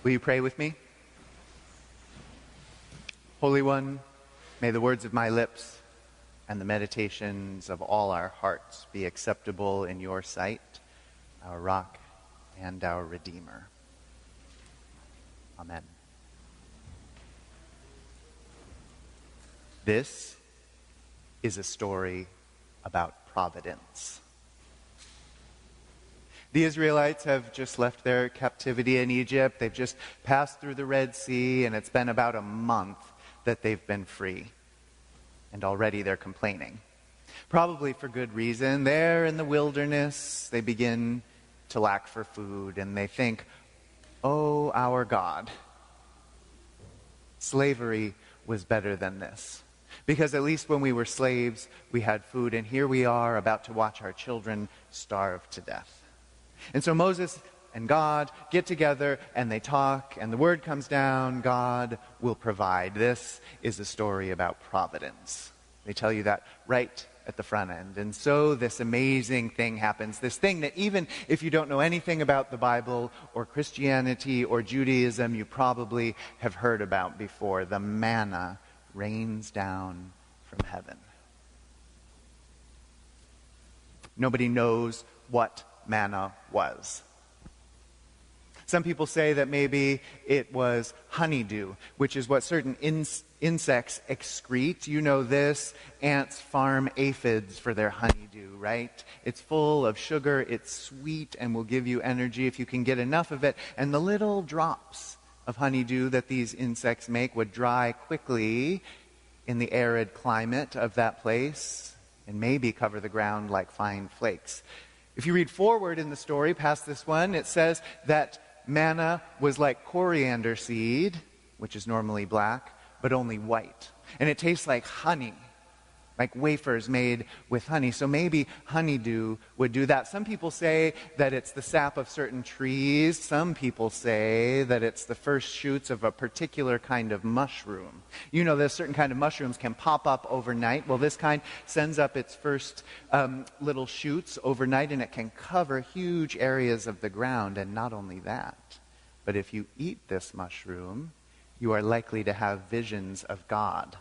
Will you pray with me? Holy One, may the words of my lips and the meditations of all our hearts be acceptable in your sight, our rock and our Redeemer. Amen. This is a story about providence. The Israelites have just left their captivity in Egypt. They've just passed through the Red Sea, and it's been about a month that they've been free. And already they're complaining. Probably for good reason. There in the wilderness, they begin to lack for food, and they think, "Oh, our God, slavery was better than this. Because at least when we were slaves, we had food, and here we are about to watch our children starve to death." And so Moses and God get together and they talk, and the word comes down, God will provide. This is a story about providence. They tell you that right at the front end. And so this amazing thing happens, this thing that even if you don't know anything about the Bible or Christianity or Judaism, you probably have heard about before. The manna rains down from heaven. Nobody knows what manna was. Some people say that maybe it was honeydew, which is what certain insects excrete. You know this, ants farm aphids for their honeydew, right? It's full of sugar, it's sweet, and will give you energy if you can get enough of it. And the little drops of honeydew that these insects make would dry quickly in the arid climate of that place and maybe cover the ground like fine flakes. If you read forward in the story, past this one, it says that manna was like coriander seed, which is normally black, but only white. And it tastes like honey, like wafers made with honey. So maybe honeydew would do that. Some people say that it's the sap of certain trees. Some people say that it's the first shoots of a particular kind of mushroom. You know, there's certain kind of mushrooms can pop up overnight. Well, this kind sends up its first little shoots overnight, and it can cover huge areas of the ground. And not only that, but if you eat this mushroom, you are likely to have visions of God.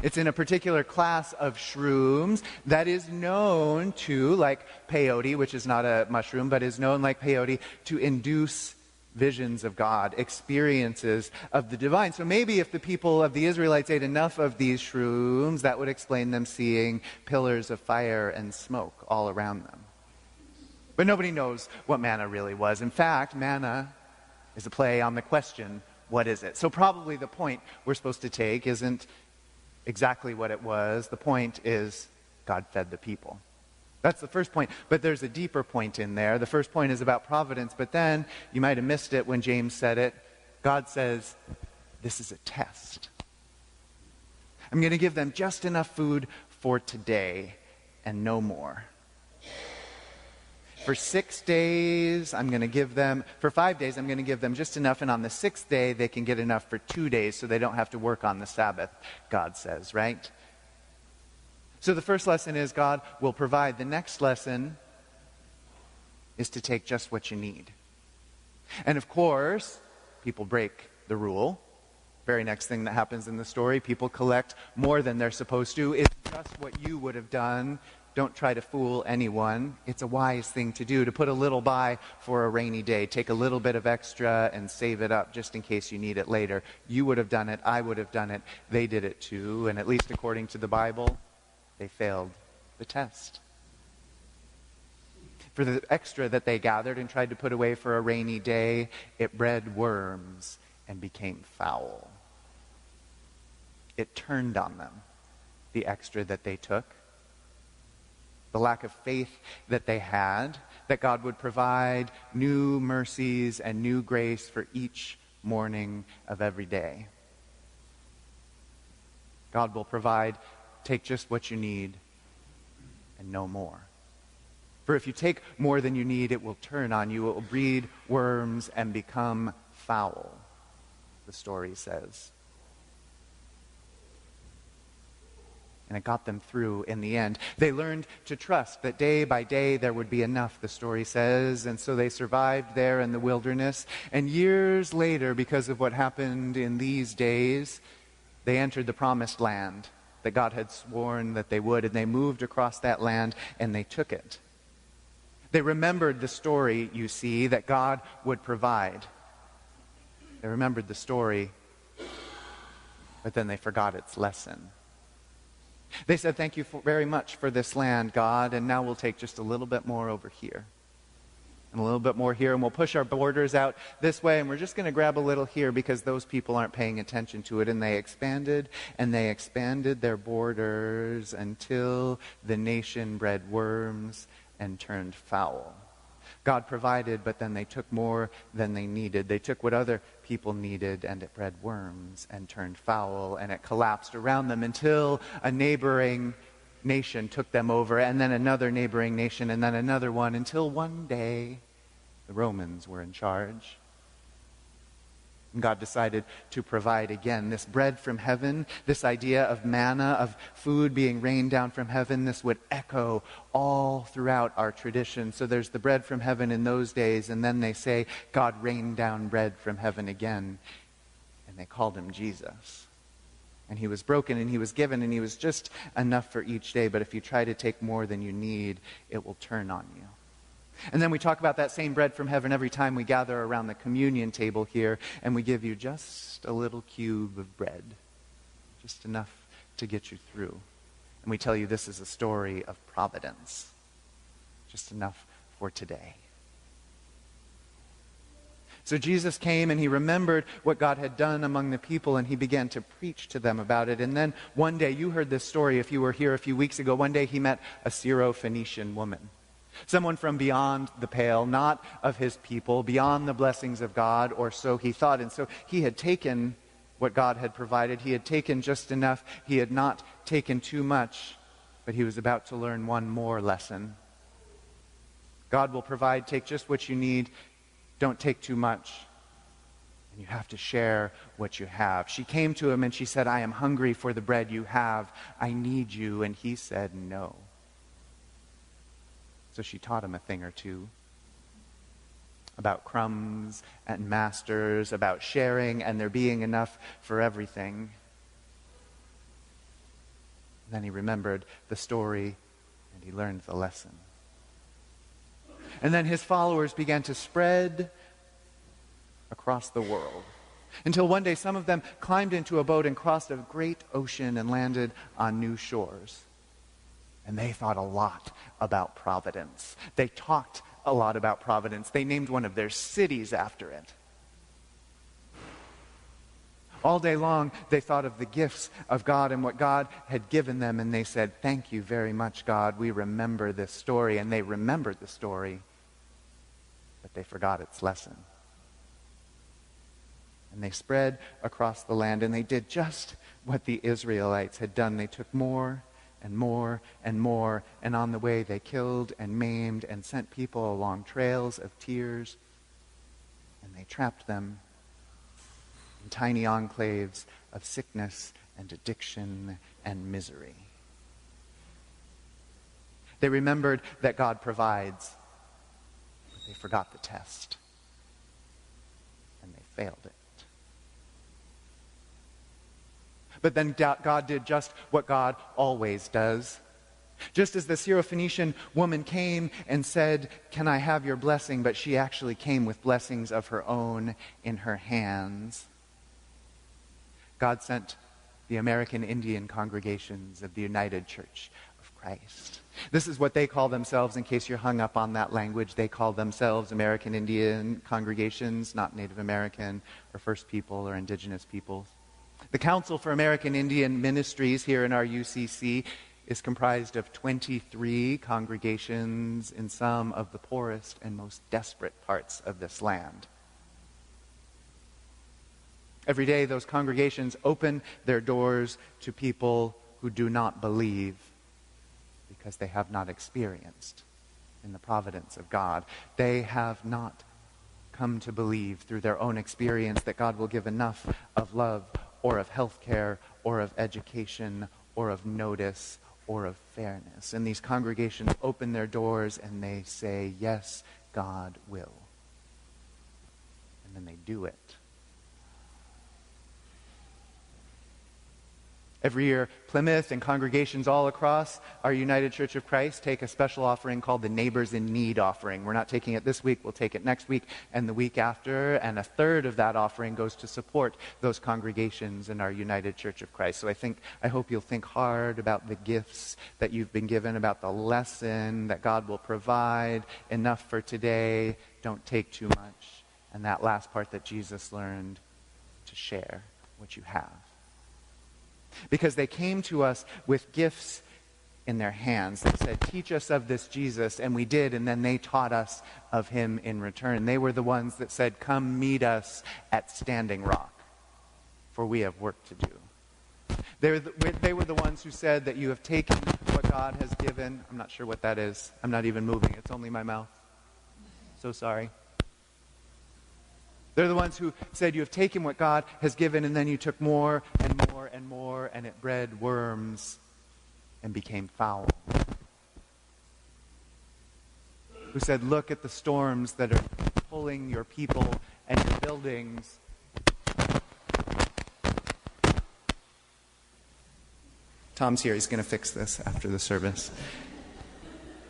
It's in a particular class of shrooms that is known to, like peyote, which is not a mushroom, but is known like peyote, to induce visions of God, experiences of the divine. So maybe if the people of the Israelites ate enough of these shrooms, that would explain them seeing pillars of fire and smoke all around them. But nobody knows what manna really was. In fact, manna is a play on the question, what is it? So probably the point we're supposed to take isn't exactly what it was. The point is God fed the people. That's the first point. But there's a deeper point in there. The first point is about providence. But then, you might have missed it when James said it. God says, this is a test. I'm going to give them just enough food for today and no more. For 6 days, I'm going to give them, for 5 days, I'm going to give them just enough, and on the 6th day, they can get enough for 2 days, so they don't have to work on the Sabbath, God says, right? So the first lesson is God will provide. The next lesson is to take just what you need. And of course, people break the rule. Very next thing that happens in the story, people collect more than they're supposed to. It's just what you would have done. Don't try to fool anyone. It's a wise thing to do, to put a little by for a rainy day. Take a little bit of extra and save it up just in case you need it later. You would have done it. I would have done it. They did it too. And at least according to the Bible, they failed the test. For the extra that they gathered and tried to put away for a rainy day, it bred worms and became foul. It turned on them, the extra that they took. The lack of faith that they had, that God would provide new mercies and new grace for each morning of every day. God will provide, take just what you need and no more. For if you take more than you need, it will turn on you. It will breed worms and become foul, the story says. And it got them through in the end. They learned to trust that day by day there would be enough, the story says. And so they survived there in the wilderness. And years later, because of what happened in these days, they entered the promised land that God had sworn that they would. And they moved across that land and they took it. They remembered the story, you see, that God would provide. They remembered the story, but then they forgot its lesson. They said, thank you very much for this land, God, and now we'll take just a little bit more over here. And a little bit more here, and we'll push our borders out this way, and we're just going to grab a little here because those people aren't paying attention to it. And they expanded their borders until the nation bred worms and turned foul. God provided, but then they took more than they needed. They took what other people needed, and it bred worms and turned foul, and it collapsed around them until a neighboring nation took them over, and then another neighboring nation, and then another one, until one day the Romans were in charge. And God decided to provide again. This bread from heaven, this idea of manna, of food being rained down from heaven, this would echo all throughout our tradition. So there's the bread from heaven in those days, and then they say, God rained down bread from heaven again. And they called him Jesus. And he was broken, and he was given, and he was just enough for each day. But if you try to take more than you need, it will turn on you. And then we talk about that same bread from heaven every time we gather around the communion table here, and we give you just a little cube of bread, just enough to get you through. And we tell you this is a story of providence, just enough for today. So Jesus came and he remembered what God had done among the people, and he began to preach to them about it. And then one day, you heard this story if you were here a few weeks ago, one day he met a Syro-Phoenician woman. Someone from beyond the pale, not of his people, beyond the blessings of God, or so he thought. And so he had taken what God had provided. He had taken just enough. He had not taken too much, but he was about to learn one more lesson. God will provide. Take just what you need. Don't take too much. And you have to share what you have. She came to him and she said, I am hungry for the bread you have. I need you. And he said, no. So she taught him a thing or two about crumbs and masters, about sharing and there being enough for everything. And then he remembered the story and he learned the lesson. And then his followers began to spread across the world until one day some of them climbed into a boat and crossed a great ocean and landed on new shores. And they thought a lot about providence. They talked a lot about providence. They named one of their cities after it. All day long, they thought of the gifts of God and what God had given them, and they said, thank you very much, God. We remember this story. And they remembered the story, but they forgot its lesson. And they spread across the land, and they did just what the Israelites had done. They took more and more and more, and on the way they killed and maimed and sent people along trails of tears, and they trapped them in tiny enclaves of sickness and addiction and misery. They remembered that God provides, but they forgot the test, and they failed it. But then God did just what God always does. Just as the Syrophoenician woman came and said, can I have your blessing? But she actually came with blessings of her own in her hands. God sent the American Indian congregations of the United Church of Christ. This is what they call themselves, in case you're hung up on that language. They call themselves American Indian congregations, not Native American or First People or Indigenous peoples. The Council for American Indian Ministries here in our U.C.C. is comprised of 23 congregations in some of the poorest and most desperate parts of this land. Every day, those congregations open their doors to people who do not believe because they have not experienced in the providence of God. They have not come to believe through their own experience that God will give enough of love or of health care or of education or of notice or of fairness. And these congregations open their doors and they say, yes, God will. And then they do it. Every year, Plymouth and congregations all across our United Church of Christ take a special offering called the Neighbors in Need offering. We're not taking it this week, we'll take it next week and the week after, and a third of that offering goes to support those congregations in our United Church of Christ. So I hope you'll think hard about the gifts that you've been given, about the lesson that God will provide, enough for today, don't take too much, and that last part that Jesus learned, to share what you have. Because they came to us with gifts in their hands. They said, teach us of this Jesus, and we did, and then they taught us of him in return. They were the ones that said, come meet us at Standing Rock, for we have work to do. They were the ones who said that you have taken what God has given. I'm not sure what that is. I'm not even moving. It's only my mouth. So sorry. They're the ones who said you have taken what God has given and then you took more and more and more and it bred worms and became foul. Who said, look at the storms that are pulling your people and your buildings. Tom's here. He's going to fix this after the service.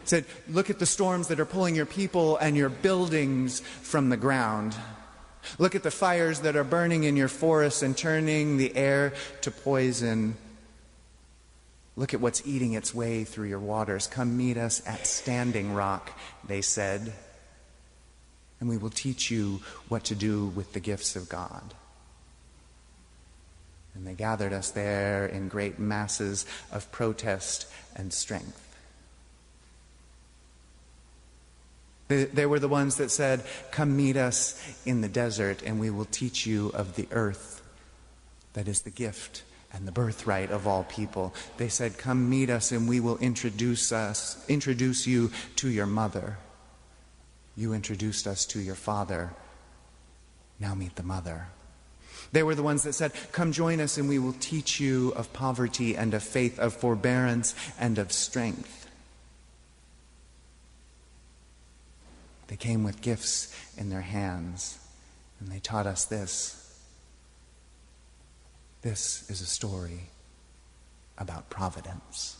Said, look at the storms that are pulling your people and your buildings from the ground. Look at the fires that are burning in your forests and turning the air to poison. Look at what's eating its way through your waters. Come meet us at Standing Rock, they said, and we will teach you what to do with the gifts of God. And they gathered us there in great masses of protest and strength. They were the ones that said, come meet us in the desert and we will teach you of the earth that is the gift and the birthright of all people. They said, come meet us and we will introduce you to your mother. You introduced us to your father. Now meet the mother. They were the ones that said, come join us and we will teach you of poverty and of faith, of forbearance and of strength. They came with gifts in their hands, and they taught us this. This is a story about providence.